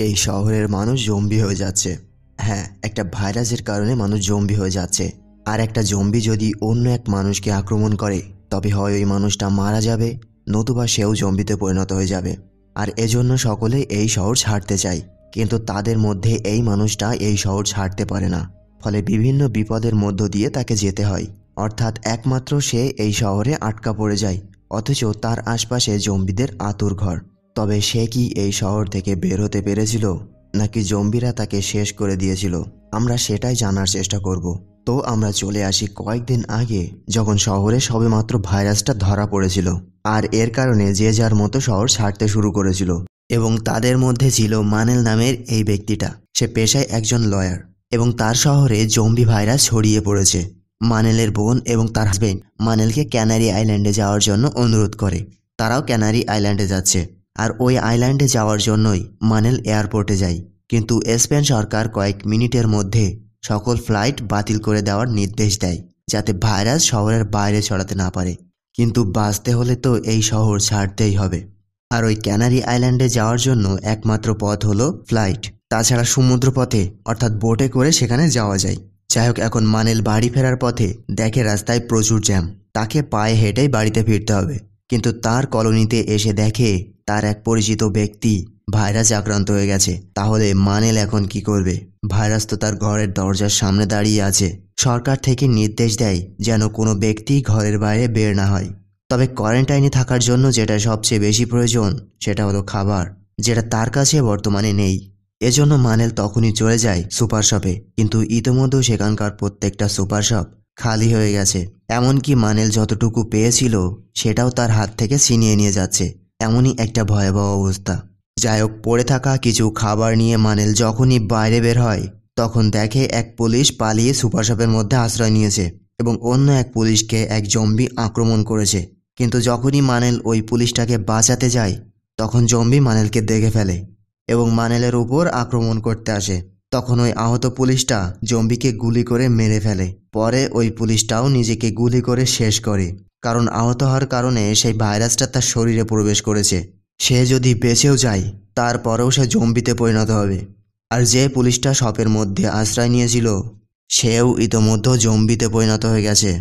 এই শহরের মানুষ জম্বি হয়ে যাচ্ছে। হ্যাঁ, একটা ভাইরাসের কারণে মানুষ জম্বি হয়ে যাচ্ছে। আর একটা জম্বি যদি অন্য এক মানুষকে আক্রমণ করে, তবে হয় ওই মানুষটা মারা যাবে, নতুবা সেও জম্বিতে পরিণত হয়ে যাবে। আর এজন্য সকলে এই শহর ছাড়তে চায়, কিন্তু তাদের মধ্যে এই মানুষটা এই শহর ছাড়তে পারে না। ফলে বিভিন্ন বিপদের মধ্য দিয়ে তাকে যেতে হয়। অর্থাৎ একমাত্র সে এই শহরে আটকা পড়ে যায়, অথচ তার আশপাশে জম্বিদের আঁতুড়ঘর। তবে সে কি এই শহর থেকে বের হতে পেরেছিল, নাকি জম্বিরা তাকে শেষ করে দিয়েছিল? আমরা সেটাই জানার চেষ্টা করব। তো আমরা চলে আসি কয়েকদিন আগে, যখন শহরে সবেমাত্র ভাইরাসটা ধরা পড়েছিল। আর এর কারণে যে যার মতো শহর ছাড়তে শুরু করেছিল। এবং তাদের মধ্যে ছিল মানেল নামের এই ব্যক্তিটা। সে পেশায় একজন লয়ার, এবং তার শহরে জম্বি ভাইরাস ছড়িয়ে পড়েছে। মানেলের বোন এবং তার হাজবেন্ড মানেলকে ক্যানারি আইল্যান্ডে যাওয়ার জন্য অনুরোধ করে। তারাও ক্যানারি আইল্যান্ডে যাচ্ছে। আর ওই আইল্যান্ডে যাওয়ার জন্যই মানেল এয়ারপোর্টে যায়। কিন্তু স্পেন সরকার কয়েক মিনিটের মধ্যে সকল ফ্লাইট বাতিল করে দেওয়ার নির্দেশ দেয়, যাতে ভাইরাস শহরের বাইরে ছড়াতে না পারে। কিন্তু বাঁচতে হলে তো এই শহর ছাড়তেই হবে। আর ওই ক্যানারি আইল্যান্ডে যাওয়ার জন্য একমাত্র পথ হলো ফ্লাইট। তাছাড়া সমুদ্র পথে অর্থাৎ বোটে করে সেখানে যাওয়া যায়। যাই হোক, এখন মানেল বাড়ি ফেরার পথে দেখে রাস্তায় প্রচুর জ্যাম। তাকে পায়ে হেঁটেই বাড়িতে ফিরতে হবে। কিন্তু তার কলোনিতে এসে দেখে তার এক পরিচিত ব্যক্তি ভাইরাস আক্রান্ত হয়ে গেছে। তাহলে মানেল এখন কি করবে? ভাইরাস তো তার ঘরের দরজার সামনে দাঁড়িয়ে আছে। সরকার থেকে নির্দেশ দেয় যেন কোনো ব্যক্তি ঘরের বাইরে বের না হয়। তবে কোয়ারেন্টাইনে থাকার জন্য যেটা সবচেয়ে বেশি প্রয়োজন, সেটা হলো খাবার, যেটা তার কাছে বর্তমানে নেই। এজন্য মানেল তখনই চলে যায় সুপার শপে। কিন্তু ইতিমধ্যে সেখানকার প্রত্যেকটা সুপার শপ খালি হয়ে গেছে। এমনকি মানেল যতটুকু পেয়েছিল সেটাও তার হাত থেকে ছিনিয়ে নিয়ে যাচ্ছে। এমনই একটা ভয়াবহ অবস্থা। যাই হোক, পড়ে থাকা কিছু খাবার নিয়ে মানেল যখনই বাইরে বের হয়, তখন দেখে এক পুলিশ পালিয়ে সুপার শপের মধ্যে আশ্রয় নিয়েছে এবং অন্য এক পুলিশকে এক জম্বি আক্রমণ করেছে। কিন্তু যখনই মানেল ওই পুলিশটাকে বাঁচাতে যায়, তখন জম্বি মানেলকে দেখে ফেলে এবং মানেলের উপর আক্রমণ করতে আসে। তখন ওই আহত পুলিশটা জম্বিকে গুলি করে মেরে ফেলে। পরে ওই পুলিশটাও নিজেকে গুলি করে শেষ করে, কারণ আহত হওয়ার কারণে সেই ভাইরাসটা তার শরীরে প্রবেশ করেছে। সে যদি বেঁচেও যায়, তারপরেও সে জম্বিতে পরিণত হবে। আর যে পুলিশটা শপের মধ্যে আশ্রয় নিয়েছিল, সেও ইতোমধ্যে জম্বিতে পরিণত হয়ে গেছে।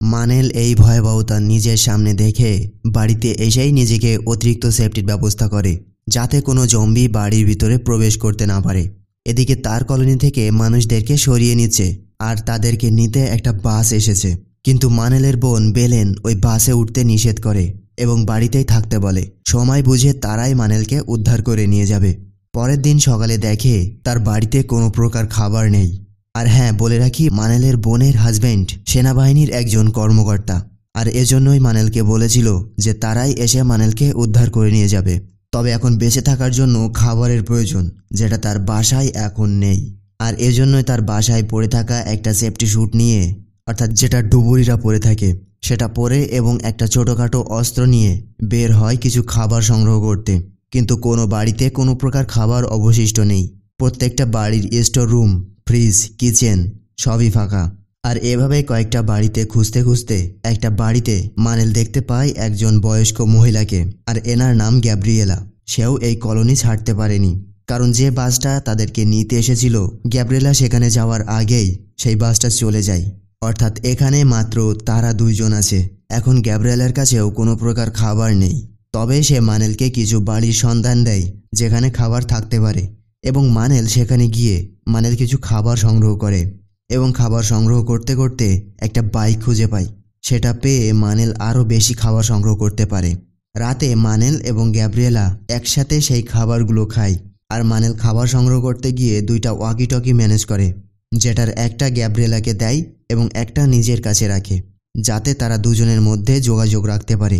মানেল এই ভয়াবহতা নিজের সামনে দেখে বাড়িতে এসেই নিজেকে অতিরিক্ত সেফটির ব্যবস্থা করে, যাতে কোনো জম্বি বাড়ির ভিতরে প্রবেশ করতে না পারে। এদিকে তার কলোনি থেকে মানুষদেরকে সরিয়ে নিচ্ছে, আর তাদেরকে নিতে একটা বাস এসেছে। কিন্তু মানেলের বোন বেলেন ওই বাসে উঠতে নিষেধ করে এবং বাড়িতেই থাকতে বলে। সময় বুঝে তারাই মানেলকে উদ্ধার করে নিয়ে যাবে। পরের দিন সকালে দেখে তার বাড়িতে কোনো প্রকার খাবার নেই। আর হ্যাঁ, বলে রাখি, মানেলের বোনের হাজবেন্ড সেনাবাহিনীর একজন কর্মকর্তা। আর এজন্যই মানেলকে বলেছিল যে তারাই এসে মানেলকে উদ্ধার করে নিয়ে যাবে। তবে এখন বেঁচে থাকার জন্য খাবারের প্রয়োজন, যেটা তার বাসায় এখন নেই। আর এজন্যই তার বাসায় পড়ে থাকা একটা সেফটি স্যুট নিয়ে, অর্থাৎ যেটা ডুবুরিরা পরে থাকে, সেটা পরে এবং একটা ছোটোখাটো অস্ত্র নিয়ে বের হয় কিছু খাবার সংগ্রহ করতে। কিন্তু কোনো বাড়িতে কোনো প্রকার খাবার অবশিষ্ট নেই। প্রত্যেকটা বাড়ির স্টোর রুম, ফ্রিজ, কিচেন সবই ফাঁকা। আর এভাবেই কয়েকটা বাড়িতে খুঁজতে খুঁজতে একটা বাড়িতে মানেল দেখতে পায় একজন বয়স্ক মহিলাকে। আর এনার নাম গ্যাব্রিয়েলা। সেও এই কলোনি ছাড়তে পারেনি, কারণ যে বাসটা তাদেরকে নিতে এসেছিল, গ্যাব্রিয়েলা সেখানে যাওয়ার আগেই সেই বাসটা চলে যায়। অর্থাৎ এখানে মাত্র তারা দুইজন আছে। এখন গ্যাব্রিয়েলার কাছেও কোনো প্রকার খাবার নেই। তবে সে মানেলকে কিছু বাড়ির সন্ধান দেয় যেখানে খাবার থাকতে পারে, এবং মানেল সেখানে গিয়ে মানেল কিছু খাবার সংগ্রহ করে এবং খাবার সংগ্রহ করতে করতে একটা বাইক খুঁজে পায়। সেটা পেয়ে মানেল আরও বেশি খাবার সংগ্রহ করতে পারে। রাতে মানেল এবং গ্যাব্রিয়েলা একসাথে সেই খাবারগুলো খায়। আর মানেল খাবার সংগ্রহ করতে গিয়ে দুইটা ওয়াকি টকি ম্যানেজ করে, যেটার একটা গ্যাব্রিয়েলাকে দেয় এবং একটা নিজের কাছে রাখে, যাতে তারা দুজনের মধ্যে যোগাযোগ রাখতে পারে।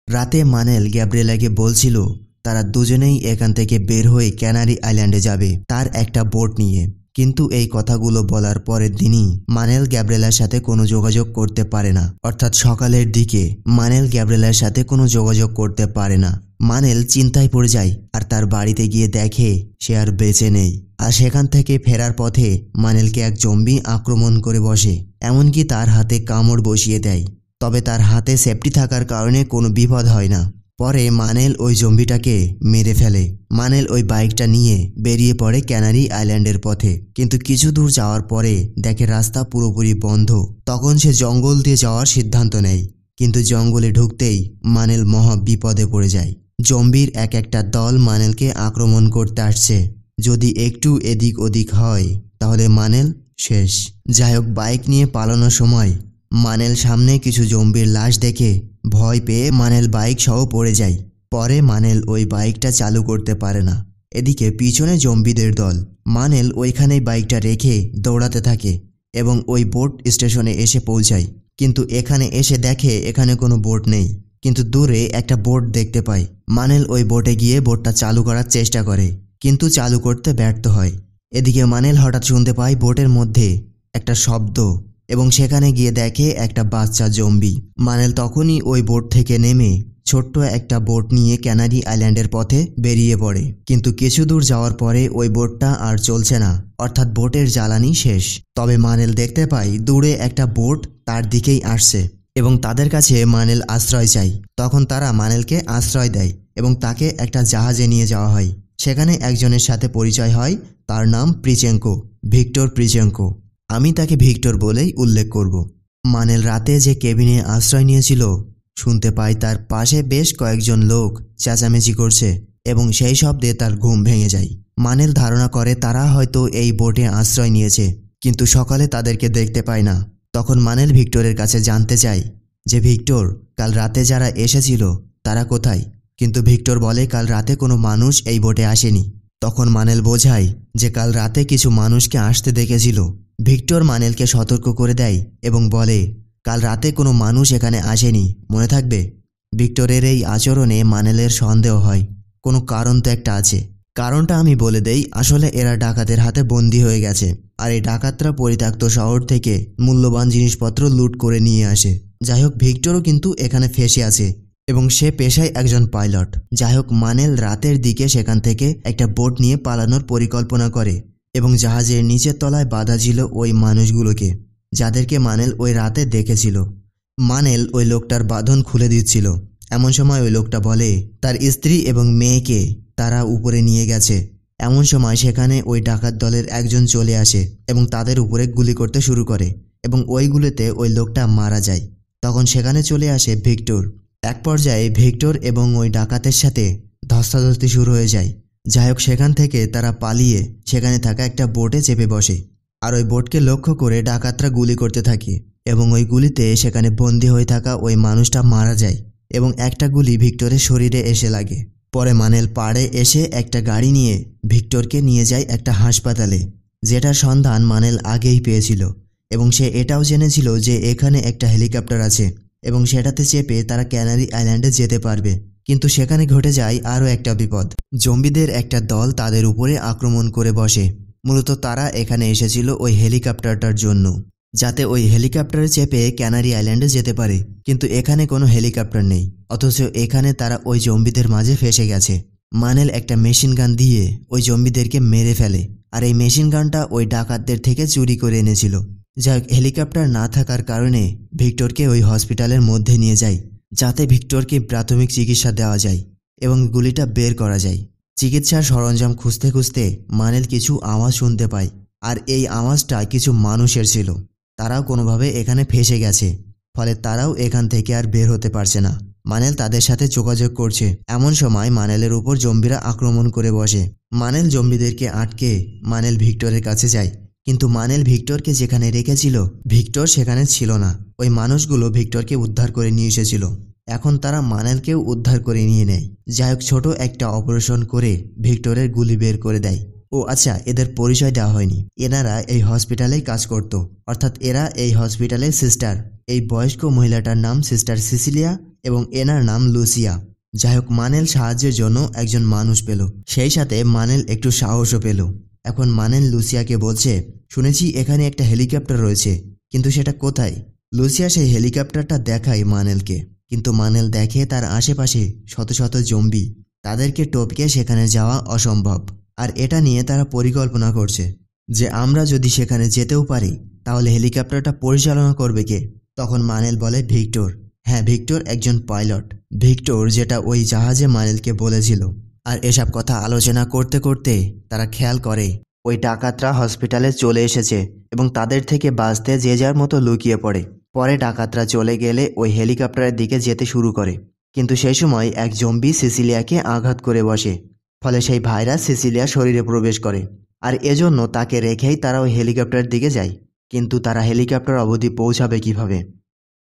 রাতে মানেল গ্যাব্রিয়েলাকে বলছিল তারা দুজনেই এখান থেকে বের হয়ে ক্যানারি আইল্যান্ডে যাবে তার একটা বোট নিয়ে। কিন্তু এই কথাগুলো বলার পরের দিনই মানেল গ্যাব্রিয়েলার সাথে কোনো যোগাযোগ করতে পারে না। অর্থাৎ সকালের দিকে মানেল গ্যাব্রিয়েলার সাথে কোনো যোগাযোগ করতে পারে না। মানেল চিন্তায় পড়ে যায় আর তার বাড়িতে গিয়ে দেখে সে আর বেঁচে নেই। আর সেখান থেকে ফেরার পথে মানেলকে এক জম্বি আক্রমণ করে বসে, এমনকি তার হাতে কামড় বসিয়ে দেয়। তবে তার হাতে সেফটি থাকার কারণে কোনো বিপদ হয় না। পরে মানেল ওই জম্বিটাকে মেরে ফেলে। মানেল ওই বাইকটা নিয়ে বেরিয়ে পড়ে ক্যানারি আইল্যান্ডের পথে, কিন্তু কিছু দূর যাওয়ার পরে দেখে রাস্তা পুরোপুরি বন্ধ। তখন সে জঙ্গল দিয়ে যাওয়ার সিদ্ধান্ত নেয়, কিন্তু জঙ্গলে ঢুকতেই মানেল মহা বিপদে পড়ে যায়। জম্বির এক একটা দল মানেলকে আক্রমণ করতে আসছে। যদি একটু এদিক ওদিক হয় তাহলে মানেল শেষ। যাই হোক, বাইক নিয়ে পালানোর সময় মানেল সামনে কিছু জম্বির লাশ দেখে ভয় পেয়ে মানেল বাইক সহ পড়ে যায়। পরে মানেল ওই বাইকটা চালু করতে পারে না। এদিকে পিছনে জম্বিদের দল। মানেল ওইখানেই বাইকটা রেখে দৌড়াতে থাকে এবং ওই বোট স্টেশনে এসে পৌঁছায়। কিন্তু এখানে এসে দেখে এখানে কোনো বোট নেই, কিন্তু দূরে একটা বোট দেখতে পায়। মানেল ওই বোটে গিয়ে বোটটা চালু করার চেষ্টা করে, কিন্তু চালু করতে ব্যর্থ হয়। এদিকে মানেল হঠাৎ শুনতে পায় বোটের মধ্যে একটা শব্দ এবং সেখানে গিয়ে দেখে একটা বাচ্চা জম্বি। মানেল তখনই ওই বোট থেকে নেমে ছোট্ট একটা বোট নিয়ে ক্যানারি আইল্যান্ডের পথে বেরিয়ে পড়ে। কিন্তু কিছু দূর যাওয়ার পরে ওই বোটটা আর চলছে না, অর্থাৎ বোটের জ্বালানি শেষ। তবে মানেল দেখতে পায় দূরে একটা বোট তার দিকেই আসছে এবং তাদের কাছে মানেল আশ্রয় চায়। তখন তারা মানেলকে আশ্রয় দেয় এবং তাকে একটা জাহাজে নিয়ে যাওয়া হয়। সেখানে একজনের সাথে পরিচয় হয়, তার নাম প্রিচেঙ্কো, ভিক্টর প্রিচেঙ্কো। আমি তাকে ভিক্টর বলেই উল্লেখ করব। মানেল রাতে যে কেবিনে আশ্রয় নিয়েছিল শুনতে পায় তার পাশে বেশ কয়েকজন লোক চেঁচামেচি করছে এবং সেই শব্দে তার ঘুম ভেঙে যায়। মানেল ধারণা করে তারা হয়তো এই বোটে আশ্রয় নিয়েছে, কিন্তু সকালে তাদেরকে দেখতে পায় না। তখন মানেল ভিক্টরের কাছে জানতে চায় যে ভিক্টর, কাল রাতে যারা এসেছিল তারা কোথায়? কিন্তু ভিক্টর বলে কাল রাতে কোনো মানুষ এই বোটে আসেনি। তখন মানেল বোঝায় যে কাল রাতে কিছু মানুষকে আসতে দেখেছিল। ভিক্টর মানেলকে সতর্ক করে দেয় এবং বলে কাল রাতে কোনো মানুষ এখানে আসেনি, মনে থাকবে। ভিক্টরের এই আচরণে মানেলের সন্দেহ হয়, কোনো কারণ তো একটা আছে। কারণটা আমি বলে দেই, আসলে এরা ডাকাতের হাতে বন্দী হয়ে গেছে আর এই ডাকাতরা পরিত্যক্ত শহর থেকে মূল্যবান জিনিসপত্র লুট করে নিয়ে আসে। যাই হোক, ভিক্টরও কিন্তু এখানে ফেঁসে আছে এবং সে পেশায় একজন পাইলট। যাই হোক, মানেল রাতের দিকে সেখান থেকে একটা বোট নিয়ে পালানোর পরিকল্পনা করে এবং জাহাজের নিচের তলায় বাঁধা ছিল ওই মানুষগুলোকে যাদেরকে মানেল ওই রাতে দেখেছিল। মানেল ওই লোকটার বাঁধন খুলে দিচ্ছিল। এমন সময় ওই লোকটা বলে তার স্ত্রী এবং মেয়েকে তারা উপরে নিয়ে গেছে। এমন সময় সেখানে ওই ডাকাত দলের একজন চলে আসে এবং তাদের উপরে গুলি করতে শুরু করে এবং ওই গুলিতে ওই লোকটা মারা যায়। তখন সেখানে চলে আসে ভিক্টর। এক পর্যায়ে ভিক্টর এবং ওই ডাকাতের সাথে ধস্তাধস্তি শুরু হয়ে যায়। যাই হোক, সেখান থেকে তারা পালিয়ে সেখানে থাকা একটা বোটে চেপে বসে আর ওই বোটকে লক্ষ্য করে ডাকাতরা গুলি করতে থাকে এবং ওই গুলিতে সেখানে বন্দী হয়ে থাকা ওই মানুষটা মারা যায় এবং একটা গুলি ভিক্টরের শরীরে এসে লাগে। পরে মানেল পাড়ে এসে একটা গাড়ি নিয়ে ভিক্টরকে নিয়ে যায় একটা হাসপাতালে, যেটার সন্ধান মানেল আগেই পেয়েছিল এবং সে এটাও জেনেছিল যে এখানে একটা হেলিকপ্টার আছে এবং সেটাতে চেপে তারা ক্যানারি আইল্যান্ডে যেতে পারবে। কিন্তু সেখানে ঘটে যায় আরও একটা বিপদ। জম্বিদের একটা দল তাদের উপরে আক্রমণ করে বসে। মূলত তারা এখানে এসেছিল ওই হেলিকপ্টারটার জন্য, যাতে ওই হেলিকপ্টারে চেপে ক্যানারি আইল্যান্ডে যেতে পারে। কিন্তু এখানে কোনো হেলিকপ্টার নেই, অথচ এখানে তারা ওই জম্বিদের মাঝে ফেসে গেছে। মানেল একটা মেশিন গান দিয়ে ওই জম্বিদেরকে মেরে ফেলে আর এই মেশিন গানটা ওই ডাকাতদের থেকে চুরি করে এনেছিল। যাই হোক, হেলিকপ্টার না থাকার কারণে ভিক্টরকে ওই হসপিটালের মধ্যে নিয়ে যায়, যাতে ভিক্টরকে প্রাথমিক চিকিৎসা দেওয়া যায় এবং গুলিটা বের করা যায়। চিকিৎসার সরঞ্জাম খুঁজতে খুঁজতে মানেল কিছু আওয়াজ শুনতে পায় আর এই আওয়াজটা কিছু মানুষের ছিল। তারাও কোনোভাবে এখানে ফেসে গেছে, ফলে তারাও এখান থেকে আর বের হতে পারছে না। মানেল তাদের সাথে যোগাযোগ করছে। এমন সময় মানেলের উপর জম্বিরা আক্রমণ করে বসে। মানেল জম্বিদেরকে আটকে মানেল ভিক্টরের কাছে যায়, কিন্তু মানেল ভিক্টরকে যেখানে রেখেছিল ভিক্টর সেখানে ছিল না। ওই মানুষগুলো ভিক্টরকে উদ্ধার করে নিয়ে এসেছিল। এখন তারা মানেলকেও উদ্ধার করে নিয়ে নেয়। যাই হোক, ছোট একটা অপারেশন করে ভিক্টরের গুলি বের করে দেয়। ও আচ্ছা, এদের পরিচয় দেওয়া হয়নি। এনারা এই হসপিটালেই কাজ করত, অর্থাৎ এরা এই হসপিটালের সিস্টার। এই বয়স্ক মহিলাটার নাম সিস্টার সিসিলিয়া এবং এনার নাম লুসিয়া। যাই হোক, মানেল সাহায্যের জন্য একজন মানুষ পেল, সেই সাথে মানেল একটু সাহসও পেল। এখন মানেল লুসিয়াকে বলছে, শুনেছি এখানে একটা হেলিকপ্টার রয়েছে, কিন্তু সেটা কোথায়? লুসিয়া সেই হেলিকপ্টারটা দেখায় মানেলকে, কিন্তু মানেল দেখে তার আশেপাশে শত শত জম্বি, তাদেরকে টপকে সেখানে যাওয়া অসম্ভব। আর এটা নিয়ে তারা পরিকল্পনা করছে যে আমরা যদি সেখানে যেতেও পারি তাহলে হেলিকপ্টারটা পরিচালনা করবে কে? তখন মানেল বলে ভিক্টর। হ্যাঁ, ভিক্টর একজন পাইলট। ভিক্টর যেটা ওই জাহাজে মানিলকে বলেছিল। আর এসব কথা আলোচনা করতে করতে তারা খেয়াল করে ওই ডাকাতরা হসপিটালে চলে এসেছে এবং তাদের থেকে বাঁচতে যে যার মতো লুকিয়ে পড়ে। পরে ডাকাতরা চলে গেলে ওই হেলিকপ্টারের দিকে যেতে শুরু করে, কিন্তু সেই সময় এক জম্বি সিসিলিয়াকে আঘাত করে বসে। ফলে সেই ভাইরাস সিসিলিয়ার শরীরে প্রবেশ করে, আর এজন্য তাকে রেখেই তারা ওই হেলিকপ্টারের দিকে যায়। কিন্তু তারা হেলিকপ্টার অবধি পৌঁছাবে কিভাবে?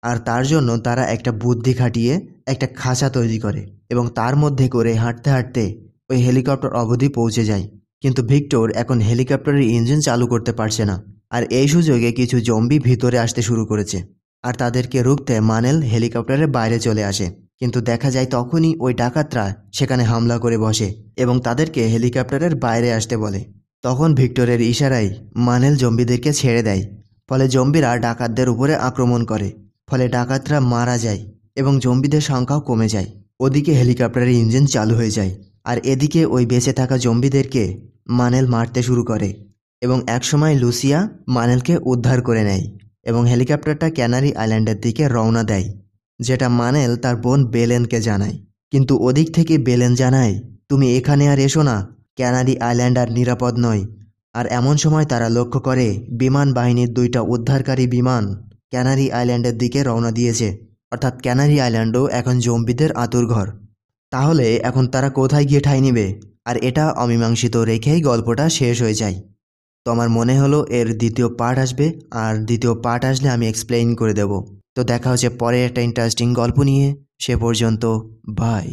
আর তার জন্য তারা একটা বুদ্ধি খাটিয়ে একটা খাঁচা তৈরি করে এবং তার মধ্যে করে হাঁটতে হাঁটতে ওই হেলিকপ্টার অবধি পৌঁছে যায়। কিন্তু ভিক্টর এখন হেলিকপ্টারের ইঞ্জিন চালু করতে পারছে না, আর এই সুযোগে কিছু জম্বি ভিতরে আসতে শুরু করেছে। আর তাদেরকে রুখতে মানেল হেলিকপ্টারের বাইরে চলে আসে, কিন্তু দেখা যায় তখনই ওই ডাকাতরা সেখানে হামলা করে বসে এবং তাদেরকে হেলিকপ্টারের বাইরে আসতে বলে। তখন ভিক্টরের ইশারায় মানেল জম্বিদেরকে ছেড়ে দেয়। ফলে জম্বিরা ডাকাতদের উপরে আক্রমণ করে। ফলে ডাকাতরা মারা যায় এবং জম্বিদের সংখ্যাও কমে যায়। ওদিকে হেলিকপ্টারের ইঞ্জিন চালু হয়ে যায়, আর এদিকে ওই বেঁচে থাকা জম্বিদেরকে মানেল মারতে শুরু করে। এবং একসময় লুসিয়া মানেলকে উদ্ধার করে নেয় এবং হেলিকপ্টারটা ক্যানারি আইল্যান্ডের দিকে রওনা দেয়, যেটা মানেল তার বোন বেলেনকে জানায়। কিন্তু ওদিক থেকে বেলেন জানায়, তুমি এখানে আর এসো না, ক্যানারি আইল্যান্ড আর নিরাপদ নয়। আর এমন সময় তারা লক্ষ্য করে বিমান বাহিনীর 2টা উদ্ধারকারী বিমান ক্যানারি আইল্যান্ডের দিকে রওনা দিয়েছে। অর্থাৎ ক্যানারি আইল্যান্ডও এখন জম্বিদের আতুরঘর। তাহলে এখন তারা কোথায় গিয়ে ঠাঁই নেবে? আর এটা অমীমাংসিত রেখেই গল্পটা শেষ হয়ে যায়। তো আমার মনে হলো এর দ্বিতীয় পার্ট আসবে, আর দ্বিতীয় পার্ট আসলে আমি এক্সপ্লেইন করে দেব। তো দেখা হচ্ছে পরে একটা ইন্টারেস্টিং গল্প নিয়ে। সে পর্যন্ত বাই।